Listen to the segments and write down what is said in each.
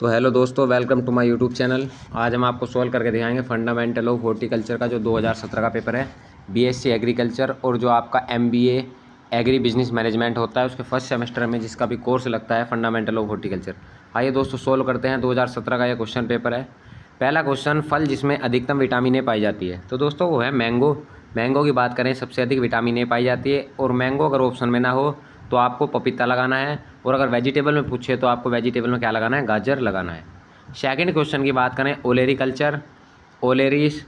तो हेलो दोस्तों, welcome to my YouTube channel. आज हम आपको सॉल्व करके दिखाएंगे फंडामेंटल ऑफ हॉर्टिकल्चर का जो 2017 का पेपर है, बीएससी एग्रीकल्चर और जो आपका एमबीए एग्री बिजनेस मैनेजमेंट होता है उसके फर्स्ट सेमेस्टर में जिसका भी कोर्स लगता है फंडामेंटल ऑफ हॉर्टिकल्चर। आइए दोस्तों सॉल्व करते हैं। 2017 का यह क्वेश्चन पेपर है। पहला क्वेश्चन, फल जिसमें अधिकतम विटामिन ए पाई जाती है, तो दोस्तों वो है मैंगो। मैंगो की बात करें, सबसे अधिक विटामिन ए पाई जाती है। और मैंगो अगर ऑप्शन में ना हो तो आपको पपीता लगाना है, और अगर वेजिटेबल में पूछे तो आपको वेजिटेबल में क्या लगाना है, गाजर लगाना है। सेकंड क्वेश्चन की बात करें, ओलेरीकल्चर, ओलेरीज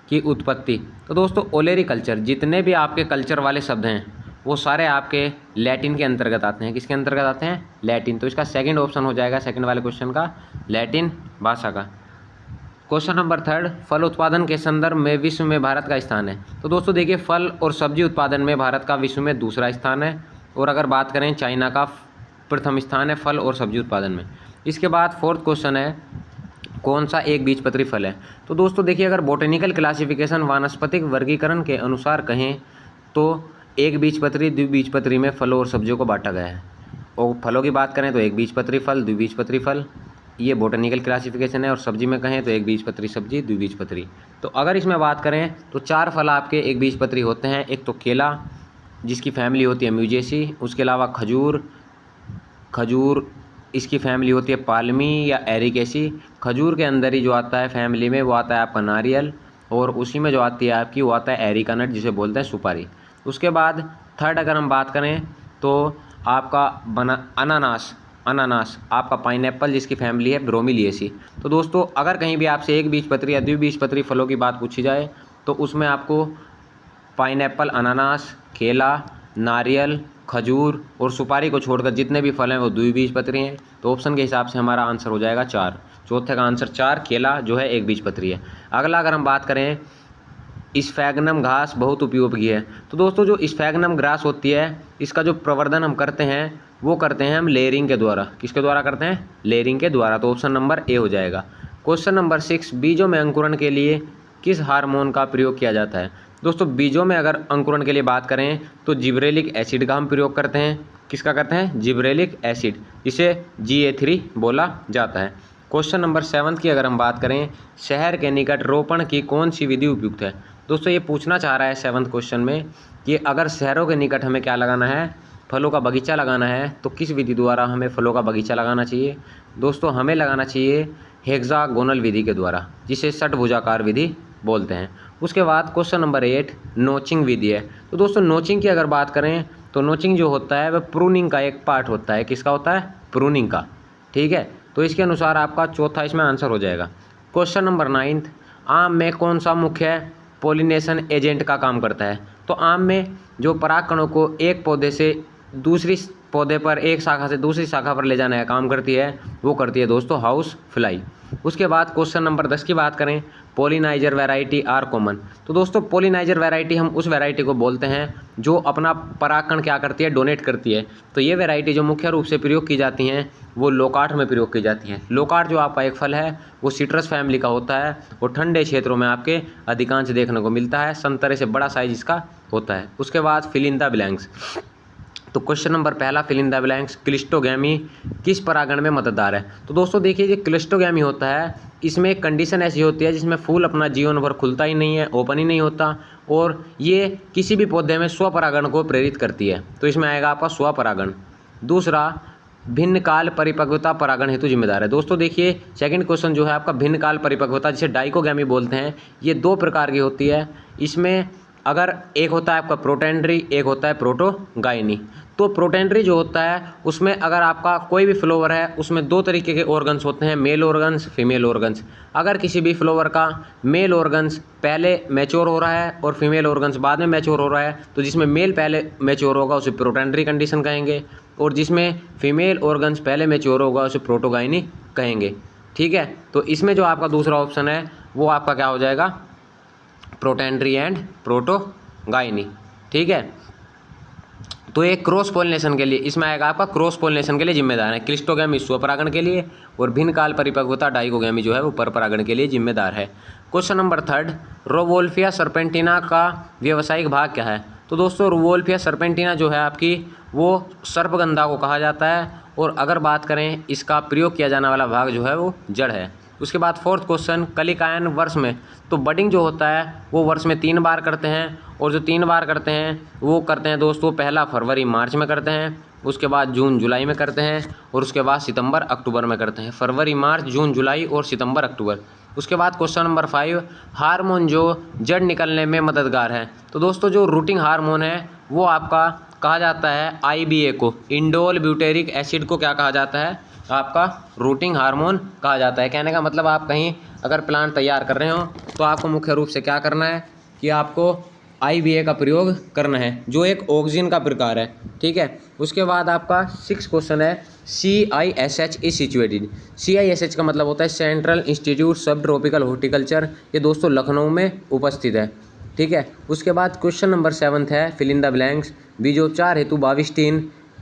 की उत्पत्ति। तो दोस्तों ओलेरीकल्चर, जितने भी आपके कल्चर वाले शब्द हैं वो सारे आपके लैटिन के अंतर्गत आते हैं। किसके अंतर्गत आते हैं? लैटिन। तो इसका सेकंड ऑप्शन हो जाएगा, सेकंड वाले क्वेश्चन का, लैटिन भाषा का। क्वेश्चन नंबर थर्ड, फल उत्पादन के संदर्भ में विश्व में भारत का स्थान है। तो दोस्तों देखिए, फल और सब्जी उत्पादन में भारत का विश्व में दूसरा स्थान है, और अगर बात करें चाइना का प्रथम स्थान है फल और सब्जी उत्पादन में। इसके बाद फोर्थ क्वेश्चन है, कौन सा एक बीजपत्री फल है? तो दोस्तों देखिए, अगर बोटेनिकल क्लासिफिकेशन वानस्पतिक वर्गीकरण के अनुसार कहें तो एक बीजपत्री द्विबीजपत्री में फलों और सब्जियों को बांटा गया है। और फलों की बात करें तो एक बीजपत्री फल, द्विबीजपत्री फल, ये बोटेनिकल क्लासिफिकेशन है। और सब्जी में कहें तो एक बीजपत्री सब्जी, द्विबीजपत्री। तो अगर इसमें बात करें तो चार फल आपके एक बीजपत्री होते हैं। एक तो केला जिसकी फैमिली होती है म्यूजेसी, उसके अलावा खजूर इसकी फैमिली होती है पाल्मी या एरिकेसी। खजूर के अंदर ही जो आता है फैमिली में वो आता है आपका नारियल, और उसी में जो आती है आपकी वो आता है एरिका नट जिसे बोलते हैं सुपारी। उसके बाद थर्ड अगर हम बात करें तो आपका अनानास आपका पाइनएप्पल जिसकी फैमिली है ब्रोमीलिएसी। तो दोस्तों अगर कहीं भी आपसे एक बीजपत्री या द्विबीजपत्री फलों की बात पूछी जाए तो उसमें आपको पाइनएप्पल, अनानास, केला, नारियल, खजूर और सुपारी को छोड़कर जितने भी फल हैं वो द्विबीजपत्री हैं। तो ऑप्शन के हिसाब से हमारा आंसर हो जाएगा 4। चौथे का आंसर 4, केला जो है एक बीजपत्री है। अगला अगर हम बात करें, स्फैग्नम घास बहुत उपयोगी है। तो दोस्तों जो स्फैग्नम घास होती है इसका जो प्रवर्धन हम करते हैं वो करते हैं हम लेयरिंग के द्वारा। किसके द्वारा करते हैं? लेयरिंग के द्वारा। तो ऑप्शन नंबर ए हो जाएगा। क्वेश्चन नंबर 6, बीजों में अंकुरण के लिए किस हार्मोन का प्रयोग किया जाता है? दोस्तों बीजों में अगर अंकुरण के लिए बात करें तो जिब्रेलिक एसिड का हम प्रयोग करते हैं। किसका करते हैं? जिब्रेलिक एसिड, जिसे GA3 बोला जाता है। क्वेश्चन नंबर 7 की अगर हम बात करें, शहर के निकट रोपण की कौन सी विधि उपयुक्त है? दोस्तों ये पूछना चाह रहा है 7th क्वेश्चन में कि अगर शहरों के निकट हमें क्या लगाना है, फलों का बगीचा लगाना है, तो किस विधि द्वारा हमें फलों का बगीचा लगाना चाहिए? दोस्तों हमें लगाना चाहिए हेक्सागोनल विधि के द्वारा, जिसे षटभुजाकार विधि बोलते हैं। उसके बाद क्वेश्चन नंबर 8, नोचिंग विधि है। तो दोस्तों नोचिंग की अगर बात करें तो नोचिंग जो होता है वह प्रूनिंग का एक पार्ट होता है। किसका होता है? प्रूनिंग का। ठीक है, तो इसके अनुसार आपका चौथा इसमें आंसर हो जाएगा। क्वेश्चन नंबर 9, आम में कौन सा मुख्य पोलिनेशन एजेंट का काम करता है? तो आम में जो परागकणों को एक पौधे से दूसरी पौधे पर, एक शाखा से दूसरी शाखा पर ले जाने का काम करती है वो करती है दोस्तों हाउस फ्लाई। उसके बाद क्वेश्चन नंबर 10 की बात करें, पोलिनाइजर वैरायटी आर कॉमन। तो दोस्तों पोलिनाइजर वैरायटी हम उस वैरायटी को बोलते हैं जो अपना परागकण क्या करती है, डोनेट करती है। तो ये वैरायटी जो मुख्य रूप से प्रयोग की जाती हैं वो लोकार्ट में प्रयोग की जाती हैं। लोकार्ट जो आपका एक फल है वो सिट्रस फैमिली का होता है, वो ठंडे क्षेत्रों में आपके अधिकांश देखने को मिलता है। संतरे से बड़ा साइज इसका होता है। उसके बाद फिल इन द ब्लैंक्स। तो क्वेश्चन नंबर पहला, fill in the blanks, cleistogamy किस परागण में मतदार है? तो दोस्तों देखिए, ये क्लिस्टोगैमी होता है, इसमें एक कंडीशन ऐसी होती है जिसमें फूल अपना जीवन भर खुलता ही नहीं है, ओपन ही नहीं होता, और ये किसी भी पौधे में स्वपरागण को प्रेरित करती है। तो इसमें आएगा आपका स्वपरागण। दूसरा, भिन्न काल परिपक्वता परागण हेतु जिम्मेदार है। दोस्तों देखिए, सेकंड क्वेश्चन जो है आपका भिन्न काल परिपक्वता, जिसे डाइकोगैमी बोलते हैं, ये 2 प्रकार की होती है। इसमें अगर एक होता है आपका प्रोटेंड्री, एक होता है प्रोटोगाइनी। तो प्रोटेंड्री जो होता है उसमें अगर आपका कोई भी फ्लावर है उसमें 2 तरीके के ऑर्गन्स होते हैं, मेल ऑर्गन्स, फीमेल ऑर्गन्स। अगर किसी भी फ्लावर का मेल ऑर्गन्स पहले मैच्योर हो रहा है और फीमेल ऑर्गन्स बाद में मैच्योर हो रहा है, तो जिसमें मेल पहले मैच्योर होगा उसे प्रोटेंड्री कंडीशन कहेंगे, और जिसमें फीमेल ऑर्गन्स पहले मैच्योर होगा उसे प्रोटोगाइनी कहेंगे। ठीक है, तो इसमें जो आपका दूसरा ऑप्शन है वो आपका क्या हो जाएगा? Protandry and protogyny. ठीक है, तो एक क्रॉस पोलिनेशन के लिए इसमें आएगा आपका, क्रॉस पोलिनेशन के लिए जिम्मेदार है। क्लिस्टोगैमी स्वपरागण के लिए और भिन्न काल परिपक्वता डाइकोगैमी जो है वो परपरागण के लिए जिम्मेदार है। क्वेश्चन नंबर 3, रोवोल्फिया सर्पेंटिना का व्यावसायिक भाग क्या है? तो दोस्तों रुवोल्फिया सर्पेंटिना जो है आपकी वो सर्पगंधा को कहा जाता है। और अगर बात करें इसका प्रयोग किया जाने वाला भाग जो है वो जड़ है। उसके बाद फोर्थ क्वेश्चन, कलिकायन वर्ष में, तो बडिंग जो होता है वो वर्ष में 3 बार करते हैं। और जो 3 बार करते हैं वो करते हैं दोस्तों, पहला फरवरी मार्च में करते हैं, उसके बाद जून जुलाई में करते हैं, और उसके बाद सितंबर अक्टूबर में करते हैं। फरवरी मार्च जून जुलाई और सितंबर अक्टूबर। उसके बाद क्वेश्चन नंबर 5, हार्मोन जो जड़ निकलने में मददगार है। तो दोस्तों जो रूटिंग हार्मोन है वो आपका कहा जाता है IBA को, इंडोल ब्यूटेरिक एसिड को क्या कहा जाता है, आपका रूटिंग हार्मोन कहा जाता है। कहने का मतलब आप कहीं अगर प्लांट तैयार कर रहे हो तो आपको मुख्य रूप से क्या करना है कि आपको IBA का प्रयोग करना है, जो एक ऑक्सीजन का प्रकार है। ठीक है। उसके बाद आपका 6 क्वेश्चन है, CISH इज सिचुएटेड। CISH का मतलब होता है सेंट्रल इंस्टीट्यूट सब ट्रॉपिकल हॉर्टिकल्चर। ये दोस्तों लखनऊ में उपस्थित है। ठीक है। उसके बाद क्वेश्चन नंबर 7 है, फिल इन द ब्लैंक्स। बीजोपचार हेतु बाविस्टीन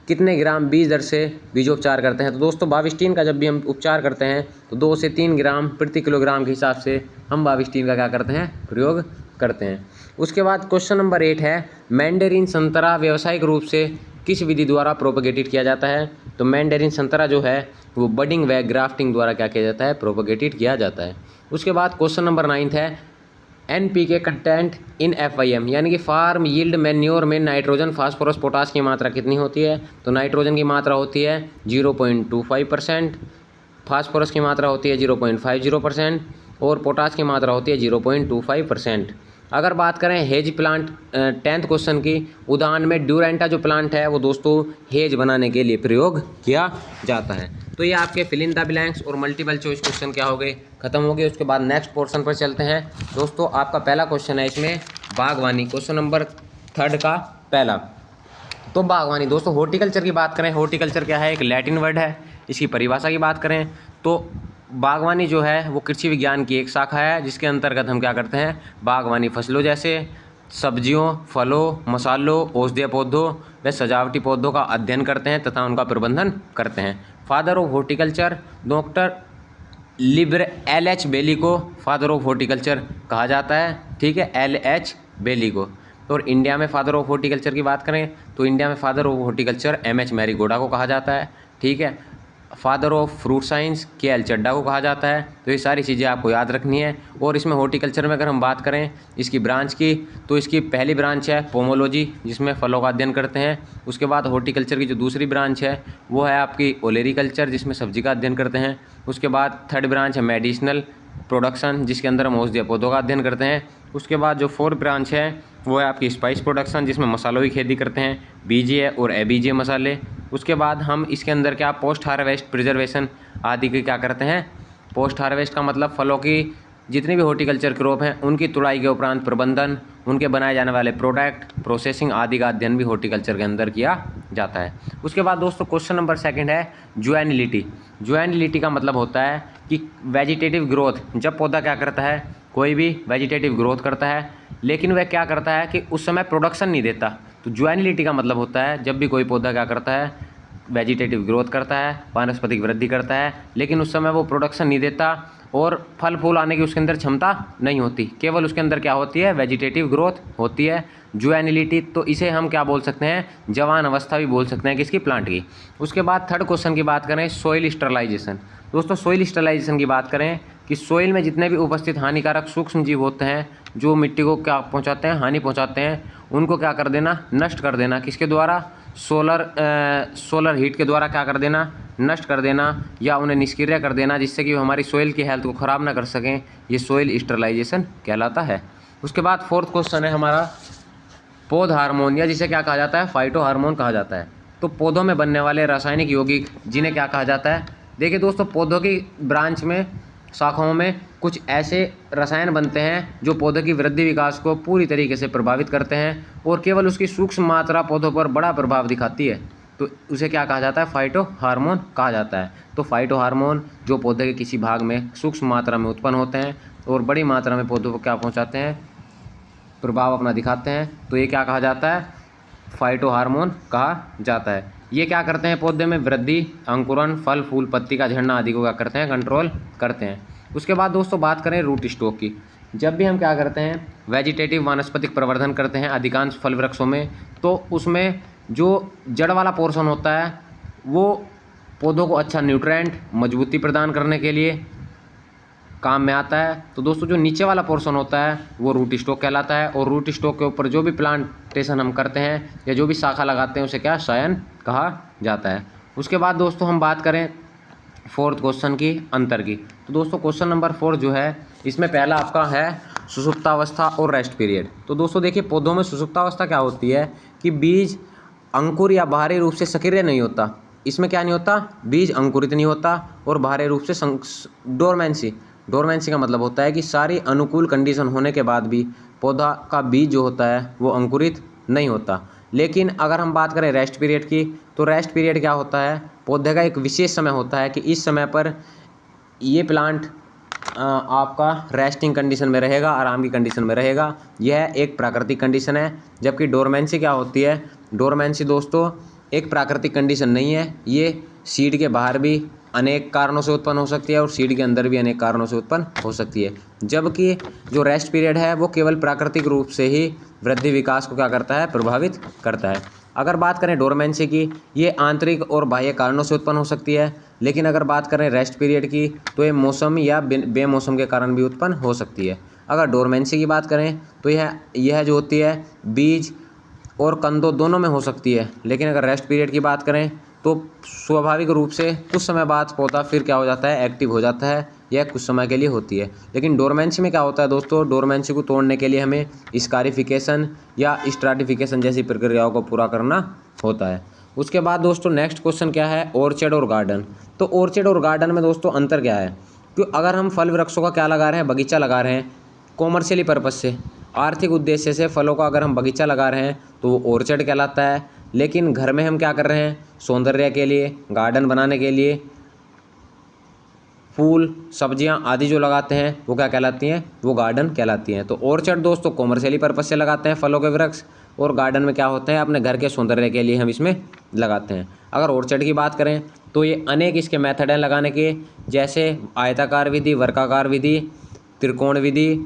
कितने ग्राम बीज दर से बीजोपचार करते हैं। तो दोस्तों बाविस्टीन का जब भी हम उपचार करते हैं तो 2 से 3 ग्राम प्रति किलोग्राम के हिसाब से हम बाविस्टीन का क्या करते हैं, प्रयोग करते हैं। उसके बाद क्वेश्चन नंबर 8 है, मैंडेरिन संतरा व्यावसायिक रूप से किस विधि द्वारा प्रोपगेटेड किया जाता है। तो मैंडेरिन संतरा जो है वो बडिंग व ग्राफ्टिंग द्वारा क्या किया जाता है, प्रोपगेटेड किया जाता है। उसके बाद क्वेश्चन नंबर 9 है, NPK कंटेंट इन FIM यानी कि फार्म यील्ड मैन्योर में नाइट्रोजन फास्फोरस पोटास की मात्रा कितनी होती है। तो नाइट्रोजन की मात्रा होती है 0.25%, फास्फोरस की मात्रा होती है 0.50% और पोटास की मात्रा होती है 0.25%। अगर बात करें हेज प्लांट 10th क्वेश्चन की, उदाहरण में ड्यूरेंटा जो प्लांट है वो दोस्तों हेज बनाने के लिए प्रयोग किया जाता है। तो ये आपके फिल इन द ब्लैंक्स और मल्टीपल चॉइस क्वेश्चन क्या हो गए, खत्म हो गए। उसके बाद नेक्स्ट पोर्शन पर चलते हैं। दोस्तों आपका पहला क्वेश्चन है इसमें बागवानी, क्वेश्चन नंबर 3 का पहला। तो बागवानी दोस्तों हॉर्टिकल्चर की बात करें, हॉर्टिकल्चर क्या है, एक लैटिन वर्ड है। इसकी परिभाषा की बात करें तो बागवानी जो है वो कृषि विज्ञान की एक शाखा है, जिसके अंतर्गत हम क्या करते हैं, बागवानी फसलों जैसे सब्जियों, फलों, मसालों, औषधीय पौधों व सजावटी पौधों का अध्ययन करते हैं तथा उनका प्रबंधन करते हैं। Father of horticulture doctor LH बेली को फादर ऑफ हॉर्टिकल्चर कहा जाता है। ठीक है, LH बेली को। और इंडिया में फादर ऑफ हॉर्टिकल्चर की बात करें तो इंडिया में फादर ऑफ हॉर्टिकल्चर MH मैरीगोडा को कहा जाता है। ठीक है। Father of fruit science KL चड्डा को कहा जाता है। तो ये सारी चीज़ें आपको याद रखनी है। और इसमें हॉर्टिकल्चर में अगर हम बात करें इसकी ब्रांच की, तो इसकी पहली ब्रांच है पोमोलॉजी, जिसमें फलों का अध्ययन करते हैं। उसके बाद हॉर्टिकल्चर की जो दूसरी ब्रांच है वो है आपकी ओलेरिकल्चर, जिसमें सब्जी का अध्ययन करते हैं। उसके बाद 3rd ब्रांच है मेडिसिनल प्रोडक्शन, जिसके अंदर हम औषधीय पौधों का अध्ययन करते हैं। उसके बाद जो 4th ब्रांच है वो है आपकी स्पाइस प्रोडक्शन, जिसमें मसालों की खेती करते हैं, बीजीए और एबीजीए मसाले। उसके बाद हम इसके अंदर क्या पोस्ट हार्वेस्ट प्रिजर्वेशन आदि की क्या करते हैं। पोस्ट हार्वेस्ट का मतलब फलों की जितनी भी हॉर्टिकल्चर क्रॉप हैं उनकी तुड़ाई के उपरांत प्रबंधन, उनके बनाए जाने वाले प्रोडक्ट, प्रोसेसिंग आदि का अध्ययन भी हॉर्टिकल्चर के अंदर किया जाता है। उसके बाद दोस्तों क्वेश्चन नंबर 2 है ज्वाइनिलिटी। ज्वाइनिलिटी का मतलब होता है कि वेजिटेटिव ग्रोथ, जब पौधा क्या करता है, कोई भी वेजिटेटिव ग्रोथ करता है लेकिन वह क्या करता है कि उस समय प्रोडक्शन नहीं देता। तो ज्वाइनिलिटी का मतलब होता है जब भी कोई पौधा क्या करता है, वेजिटेटिव ग्रोथ करता है, वानस्पतिक वृद्धि करता है, लेकिन उस समय वो प्रोडक्शन नहीं देता और फल फूल आने की उसके अंदर क्षमता नहीं होती, केवल उसके अंदर क्या होती है, वेजिटेटिव ग्रोथ होती है, ज्वाइनिलिटी। तो इसे हम क्या बोल सकते हैं, जवान अवस्था भी बोल सकते हैं किसकी, प्लांट की। उसके बाद 3rd क्वेश्चन की बात करें सॉइल स्टरलाइजेशन। दोस्तों सॉइल स्टरलाइजेशन की बात करें कि सॉइल में जितने भी उपस्थित हानिकारक सूक्ष्म जीव होते हैं जो मिट्टी को क्या पहुंचाते हैं, हानि पहुंचाते हैं, उनको क्या कर देना, नष्ट कर देना। किसके द्वारा, सोलर हीट के द्वारा क्या कर देना, नष्ट कर देना या उन्हें निष्क्रिय कर देना, जिससे कि हमारी सॉइल की हेल्थ को ख़राब ना कर सकें। ये सॉइल स्टरलाइजेशन कहलाता है। उसके बाद 4th क्वेश्चन है हमारा पौध हार्मोन, या जिसे क्या कहा जाता है, फाइटो हार्मोन कहा जाता है। तो पौधों में बनने वाले रासायनिक यौगिक जिन्हें क्या कहा जाता है। देखिए दोस्तों पौधों की ब्रांच में, शाखाओं में कुछ ऐसे रसायन बनते हैं जो पौधे की वृद्धि विकास को पूरी तरीके से प्रभावित करते हैं और केवल उसकी सूक्ष्म मात्रा पौधों पर बड़ा प्रभाव दिखाती है। तो उसे क्या कहा जाता है, फाइटो हार्मोन कहा जाता है। तो फाइटो हार्मोन जो पौधे के किसी भाग में सूक्ष्म मात्रा में उत्पन्न होते हैं और बड़ी मात्रा में पौधों को क्या पहुँचाते हैं, प्रभाव अपना दिखाते हैं, तो ये क्या कहा जाता है, फाइटो हार्मोन कहा जाता है। ये क्या करते हैं, पौधे में वृद्धि, अंकुरन, फल फूल, पत्ती का झड़ना आदि को क्या करते हैं, कंट्रोल करते हैं। उसके बाद दोस्तों बात करें रूट स्टॉक की। जब भी हम क्या करते हैं वेजिटेटिव वानस्पतिक प्रवर्धन करते हैं अधिकांश फल वृक्षों में, तो उसमें जो जड़ वाला पोर्शन होता है वो पौधों को अच्छा न्यूट्रेंट मजबूती प्रदान करने के लिए काम में आता है। तो दोस्तों जो नीचे वाला पोर्शन होता है वो रूट स्टॉक कहलाता है, और रूट स्टॉक के ऊपर जो भी प्लांटेशन हम करते हैं या जो भी शाखा लगाते हैं उसे क्या शयन कहा जाता है। उसके बाद दोस्तों हम बात करें फोर्थ क्वेश्चन की अंतर की, तो दोस्तों क्वेश्चन नंबर 4 जो है इसमें पहला आपका है सुषुप्तावस्था और रेस्ट पीरियड। तो दोस्तों देखिए पौधों में सुषुप्तावस्था क्या होती है कि बीज अंकुर या बाहरी रूप से सक्रिय नहीं होता। इसमें क्या नहीं होता, बीज अंकुरित नहीं होता और बाहरी रूप से डोरमेंसी का मतलब होता है कि सारी अनुकूल कंडीशन होने के बाद भी पौधा का बीज जो होता है वो अंकुरित नहीं होता। लेकिन अगर हम बात करें रेस्ट पीरियड की, तो रेस्ट पीरियड क्या होता है, पौधे का एक विशेष समय होता है कि इस समय पर ये प्लांट आपका रेस्टिंग कंडीशन में रहेगा, आराम की कंडीशन में रहेगा। यह एक प्राकृतिक कंडीशन है। जबकि डोरमेंसी क्या होती है, डोरमेंसी दोस्तों एक प्राकृतिक कंडीशन नहीं है, ये सीड के बाहर भी अनेक कारणों से उत्पन्न हो सकती है और सीड के अंदर भी अनेक कारणों से उत्पन्न हो सकती है। जबकि जो रेस्ट पीरियड है वो केवल प्राकृतिक रूप से ही वृद्धि विकास को क्या करता है, प्रभावित करता है। अगर बात करें डोरमेंसी की, ये आंतरिक और बाह्य कारणों से उत्पन्न हो सकती है। लेकिन अगर बात करें रेस्ट पीरियड की, तो ये मौसम या बेमौसम के कारण भी उत्पन्न हो सकती है। अगर डोरमेंसी की बात करें तो यह जो होती है बीज और कंदों दोनों में हो सकती है। लेकिन अगर रेस्ट पीरियड की बात करें तो स्वाभाविक रूप से कुछ समय बाद पौधा फिर क्या हो जाता है, एक्टिव हो जाता है। यह कुछ समय के लिए होती है। लेकिन डोरमेंसी में क्या होता है दोस्तों, डोरमेंसी को तोड़ने के लिए हमें स्कारिफिकेशन या स्ट्राटिफिकेशन जैसी प्रक्रियाओं को पूरा करना होता है। उसके बाद दोस्तों नेक्स्ट क्वेश्चन क्या है, ऑर्चर्ड और गार्डन। तो ऑर्चर्ड और गार्डन में दोस्तों अंतर क्या है, कि अगर हम फल वृक्षों का क्या लगा रहे हैं, बगीचा लगा रहे हैं कॉमर्शियली पर्पज़ से, आर्थिक उद्देश्य से फलों का अगर हम बगीचा लगा रहे हैं तो वो ऑर्चर्ड कहलाता है। लेकिन घर में हम क्या कर रहे हैं, सौंदर्य के लिए, गार्डन बनाने के लिए फूल सब्जियां आदि जो लगाते हैं वो क्या कहलाती हैं, वो गार्डन कहलाती हैं। तो ऑर्चर्ड दोस्तों कॉमर्शियली पर्पज़ से लगाते हैं फलों के वृक्ष, और गार्डन में क्या होते हैं, अपने घर के सौंदर्य के लिए हम इसमें लगाते हैं। अगर ऑर्चर्ड की बात करें तो ये अनेक इसके मेथड हैं लगाने के, जैसे आयताकार विधि, वर्गाकार विधि, त्रिकोण विधि,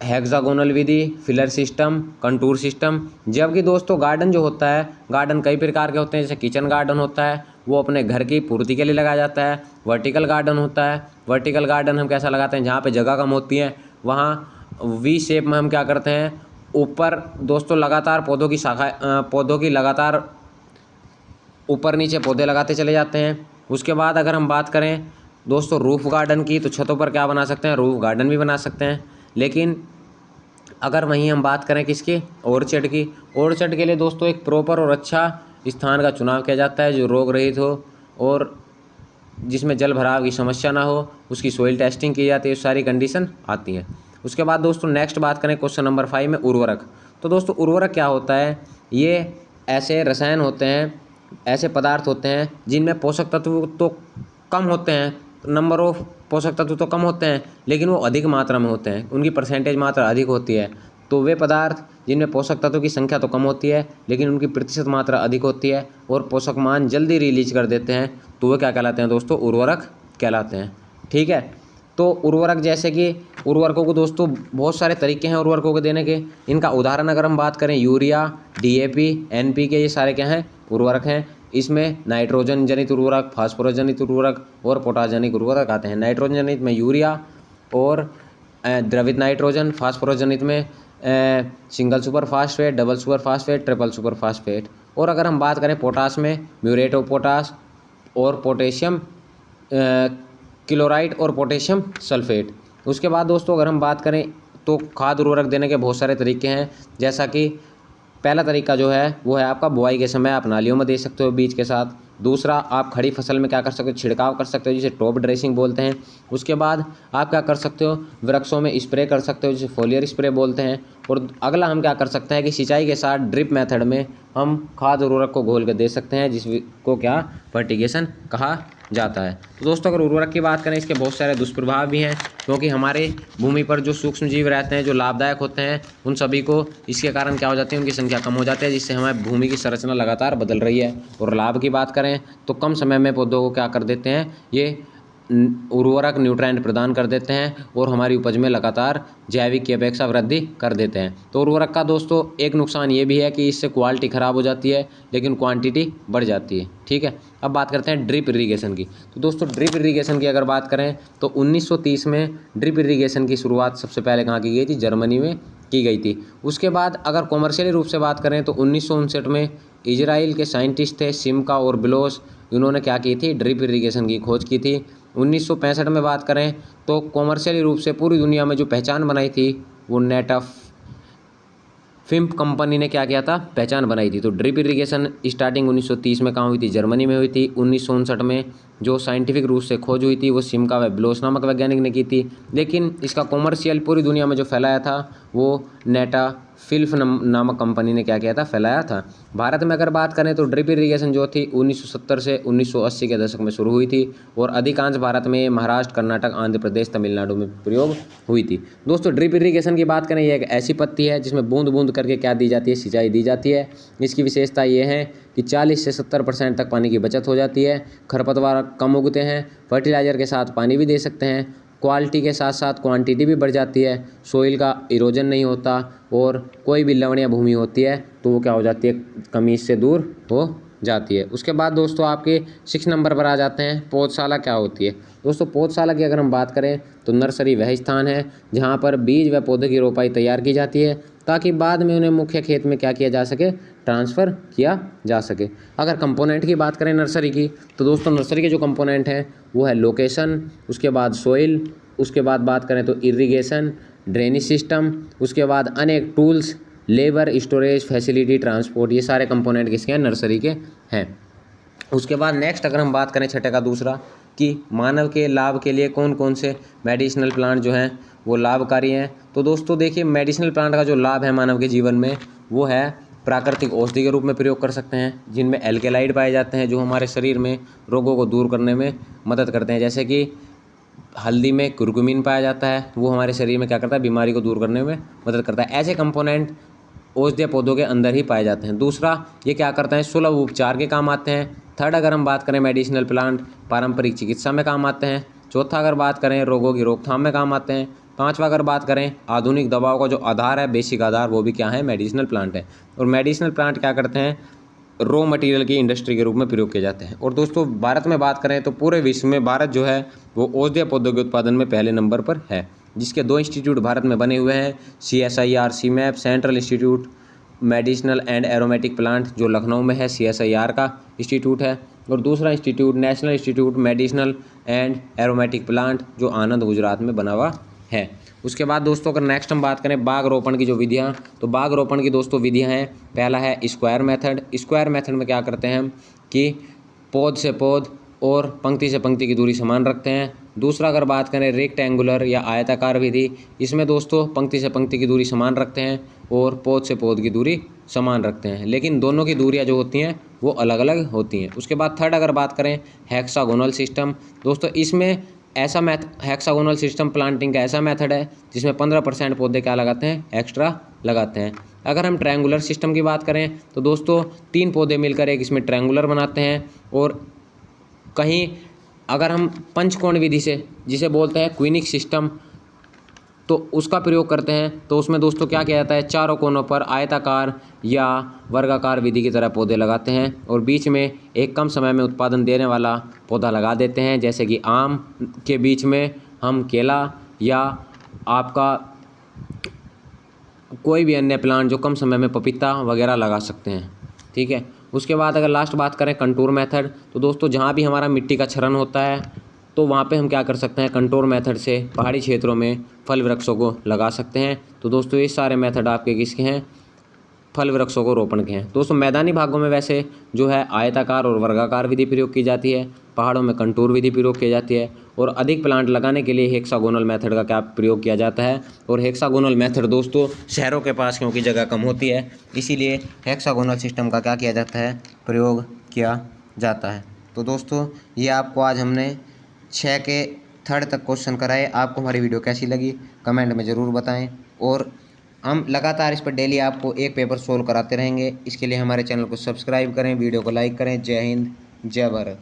हेक्सागोनल विधि, फिलर सिस्टम, कंटूर सिस्टम। जबकि दोस्तों गार्डन जो होता है, गार्डन कई प्रकार के होते हैं। जैसे किचन गार्डन होता है, वो अपने घर की पूर्ति के लिए लगाया जाता है। वर्टिकल गार्डन होता है, वर्टिकल गार्डन हम कैसा लगाते हैं, जहाँ पे जगह कम होती है वहाँ वी शेप में हम क्या करते हैं, ऊपर दोस्तों लगातार पौधों की पौधों की लगातार ऊपर नीचे पौधे लगाते चले जाते हैं। उसके बाद अगर हम बात करें दोस्तों रूफ गार्डन की, तो छतों पर क्या बना सकते हैं, रूफ गार्डन भी बना सकते हैं। लेकिन अगर वहीं हम बात करें किसकी, ऑर्चर्ड की, ऑर्चर्ड के लिए दोस्तों एक प्रॉपर और अच्छा स्थान का चुनाव किया जाता है जो रोग रहित हो और जिसमें जल भराव की समस्या ना हो, उसकी सोइल टेस्टिंग की जाती है, सारी कंडीशन आती हैं। उसके बाद दोस्तों नेक्स्ट बात करें क्वेश्चन नंबर 5 में उर्वरक। तो दोस्तों उर्वरक क्या होता है, ये ऐसे रसायन होते हैं, ऐसे पदार्थ होते हैं जिनमें पोषक तत्व तो कम होते हैं, नंबर ऑफ पोषक तत्व तो कम होते हैं, लेकिन वो अधिक मात्रा में होते हैं, उनकी परसेंटेज मात्रा अधिक होती है। तो वे पदार्थ जिनमें पोषक तत्वों की संख्या तो कम होती है लेकिन उनकी प्रतिशत मात्रा अधिक होती है और पोषक मान जल्दी रिलीज कर देते हैं, तो वे क्या कहलाते हैं दोस्तों, उर्वरक कहलाते हैं। ठीक है, तो उर्वरक जैसे कि उर्वरकों को दोस्तों बहुत सारे तरीके हैं उर्वरकों को देने के। इनका उदाहरण अगर हम बात करें, यूरिया, DAP, NPK, ये सारे क्या हैं, उर्वरक हैं। इसमें नाइट्रोजन जनित उर्वरक, फास्फोरस जनित उर्वरक और पोटाश जनित उर्वरक आते हैं। नाइट्रोजन जनित में यूरिया और द्रवित नाइट्रोजन, फास्फोरस जनित में single super phosphate, double super phosphate, triple super phosphate. और अगर हम बात करें पोटाश में म्यूरेट ऑफ पोटाश और पोटेशियम क्लोराइड और पोटेशियम सल्फेट। उसके बाद दोस्तों अगर हम बात करें तो खाद उर्वरक देने के बहुत सारे तरीके हैं। जैसा कि पहला तरीका जो है वो है आपका बुआई के समय आप नालियों में दे सकते हो बीज के साथ। दूसरा, आप खड़ी फसल में क्या कर सकते हो, छिड़काव कर सकते हो, जिसे टॉप ड्रेसिंग बोलते हैं। उसके बाद आप क्या कर सकते हो, वृक्षों में स्प्रे कर सकते हो, जिसे फोलियर स्प्रे बोलते हैं। और अगला हम क्या कर सकते हैं कि सिंचाई के साथ ड्रिप मेथड में हम खाद उर्वरक को घोल कर दे सकते हैं, जिसको क्या फर्टिगेशन कहा जाता है। तो दोस्तों अगर उर्वरक की बात करें, इसके बहुत सारे दुष्प्रभाव भी हैं, क्योंकि हमारे भूमि पर जो सूक्ष्म जीव रहते हैं जो लाभदायक होते हैं, उन सभी को इसके कारण क्या हो जाती है, उनकी संख्या कम हो जाती है, जिससे हमारी भूमि की संरचना लगातार बदल रही है। और लाभ की बात करें तो कम समय में पौधों को क्या कर देते हैं, ये उर्वरक न्यूट्रेंट प्रदान कर देते हैं और हमारी उपज में लगातार जैविक की अपेक्षा वृद्धि कर देते हैं। तो उर्वरक का दोस्तों एक नुकसान ये भी है कि इससे क्वालिटी ख़राब हो जाती है लेकिन क्वांटिटी बढ़ जाती है। ठीक है, अब बात करते हैं ड्रिप इरीगेशन की। तो दोस्तों ड्रिप इरीगेशन की अगर बात करें तो 1930 में ड्रिप इरीगेशन की शुरुआत सबसे पहले कहाँ की गई थी? जर्मनी में की गई थी। उसके बाद अगर कॉमर्शियली रूप से बात करें तो 1959 में इजराइल के साइंटिस्ट थे सिमका और ब्लोस, इन्होंने क्या की थी? ड्रिप इरीगेशन की खोज की थी। 1965 में बात करें तो कॉमर्शियली रूप से पूरी दुनिया में जो पहचान बनाई थी वो नेटफ फिम्प कंपनी ने क्या किया था? पहचान बनाई थी। तो ड्रिप इरीगेशन स्टार्टिंग 1930 में कहाँ हुई थी? जर्मनी में हुई थी। 1959 में जो साइंटिफिक रूप से खोज हुई थी वो सिमका व ब्लोस नामक वैज्ञानिक ने की थी, लेकिन इसका कॉमर्शियल पूरी दुनिया में जो फैलाया था वो नेटा फिल्फ नामक कंपनी ने क्या किया था? फैलाया था। भारत में अगर बात करें तो ड्रिप इरीगेशन जो थी 1970 से 1980 के दशक में शुरू हुई थी और अधिकांश भारत में महाराष्ट्र, कर्नाटक, आंध्र प्रदेश, तमिलनाडु में प्रयोग हुई थी। दोस्तों ड्रिप इरीगेशन की बात करें, यह एक ऐसी पद्धति है जिसमें बूंद बूंद करके क्या दी जाती है? सिंचाई दी जाती है। इसकी विशेषता ये है कि 40 से 70% तक पानी की बचत हो जाती है, खरपतवार कम उगते हैं, फर्टिलाइजर के साथ पानी भी दे सकते हैं, क्वालिटी के साथ साथ क्वांटिटी भी बढ़ जाती है, सोइल का इरोजन नहीं होता और कोई भी लवणीय भूमि होती है तो वो क्या हो जाती है? कमी से दूर हो जाती है। उसके बाद दोस्तों आपके 6 नंबर पर आ जाते हैं पौधशाला क्या होती है। दोस्तों पौधशाला की अगर हम बात करें तो नर्सरी वह स्थान है जहाँ पर बीज व पौधे की रोपाई तैयार की जाती है ताकि बाद में उन्हें मुख्य खेत में क्या किया जा सके? ट्रांसफ़र किया जा सके। अगर कंपोनेंट की बात करें नर्सरी की तो दोस्तों नर्सरी के जो कंपोनेंट हैं वो है लोकेशन, उसके बाद सोइल, उसके बाद बात करें तो इरिगेशन, ड्रेनेज सिस्टम, उसके बाद अनेक tools, labour, storage facility, transport, ये सारे कंपोनेंट किसके हैं? नर्सरी के हैं। उसके बाद नेक्स्ट अगर हम बात करें छठे का दूसरा कि मानव के लाभ के लिए कौन कौन से मेडिसिनल प्लांट जो हैं वो लाभकारी हैं। तो दोस्तों देखिए मेडिसिनल प्लांट का जो लाभ है मानव के जीवन में वो है प्राकृतिक औषधि के रूप में प्रयोग कर सकते हैं जिनमें एल्केलाइड पाए जाते हैं जो हमारे शरीर में रोगों को दूर करने में मदद करते हैं। जैसे कि हल्दी में कुर्कुमिन पाया जाता है, वो हमारे शरीर में क्या करता है? बीमारी को दूर करने में मदद करता है। ऐसे कंपोनेंट औषधीय पौधों के अंदर ही पाए जाते हैं। दूसरा ये क्या करते हैं? सुलभ उपचार के काम आते हैं। थर्ड अगर हम बात करें मेडिसिनल प्लांट पारंपरिक चिकित्सा में काम आते हैं। चौथा अगर बात करें रोगों की रोकथाम में काम आते हैं। पांचवा अगर बात करें आधुनिक दवाओं का जो आधार है, बेसिक आधार, वो भी क्या है? मेडिसिनल प्लांट है। और मेडिसिनल प्लांट क्या करते हैं? रॉ मटेरियल की इंडस्ट्री के रूप में प्रयोग किए जाते हैं। और दोस्तों भारत में बात करें तो पूरे विश्व में भारत जो है वो औषधीय पौधों के उत्पादन में पहले नंबर पर है, जिसके 2 इंस्टीट्यूट भारत में बने हुए हैं, CSIR CMAP central institute medicinal and aromatic plant जो लखनऊ में है, CSIR का इंस्टीट्यूट है, और दूसरा institute national institute medicinal and aromatic plant जो आनंद गुजरात में बना हुआ है। उसके बाद दोस्तों अगर नेक्स्ट हम बात करें बाग रोपण की जो विधियाँ, तो बाग रोपण की दोस्तों विधियाँ हैं। पहला है स्क्वायर मेथड। स्क्वायर मेथड में क्या करते हैं हम कि पौध से पौध और पंक्ति से पंक्ति की दूरी समान रखते हैं। दूसरा अगर बात करें रेक्टेंगुलर या आयताकार विधि, इसमें दोस्तों पंक्ति से पंक्ति की दूरी समान रखते हैं और पौध से पौध की दूरी समान रखते हैं, लेकिन दोनों की दूरियां जो होती हैं वो अलग अलग होती हैं। उसके बाद थर्ड अगर बात करें हेक्सागोनल सिस्टम, दोस्तों इसमें ऐसा हेक्सागोनल सिस्टम प्लांटिंग का ऐसा मेथड है जिसमें 15% पौधे क्या लगाते हैं? एक्स्ट्रा लगाते हैं। अगर हम ट्रायंगुलर सिस्टम की बात करें तो दोस्तों 3 पौधे मिलकर एक इसमें ट्रायंगुलर बनाते हैं, और कहीं अगर हम पंचकोण विधि से जिसे बोलते हैं क्विनिक सिस्टम तो उसका प्रयोग करते हैं तो उसमें दोस्तों क्या किया जाता है? चारों कोनों पर आयताकार या वर्गाकार विधि की तरह पौधे लगाते हैं और बीच में एक कम समय में उत्पादन देने वाला पौधा लगा देते हैं। जैसे कि आम के बीच में हम केला या आपका कोई भी अन्य प्लांट जो कम समय में पपीता वगैरह लगा सकते हैं। ठीक है। उसके बाद अगर लास्ट बात करें कंटूर मेथड, तो दोस्तों जहाँ भी हमारा मिट्टी का क्षरण होता है तो वहाँ पे हम क्या कर सकते हैं? कंटूर मेथड से पहाड़ी क्षेत्रों में फल वृक्षों को लगा सकते हैं। तो दोस्तों ये सारे मेथड आपके किसके हैं? फल वृक्षों को रोपण के हैं। दोस्तों मैदानी भागों में वैसे जो है आयताकार और वर्गाकार विधि प्रयोग की जाती है, पहाड़ों में कंटूर विधि प्रयोग की जाती है, और अधिक प्लांट लगाने के लिए हेक्सागोनल मेथड का क्या प्रयोग किया जाता है। और हेक्सागोनल मेथड दोस्तों शहरों के पास क्योंकि जगह कम होती है इसीलिए हेक्सागोनल सिस्टम का क्या किया जाता है? प्रयोग किया जाता है। तो दोस्तों ये आपको आज हमने 6 के थर्ड तक क्वेश्चन कराए। आपको हमारी वीडियो कैसी लगी कमेंट में ज़रूर बताएं, और हम लगातार इस पर डेली आपको एक पेपर सोल्व कराते रहेंगे। इसके लिए हमारे चैनल को सब्सक्राइब करें, वीडियो को लाइक करें। जय हिंद, जय भारत।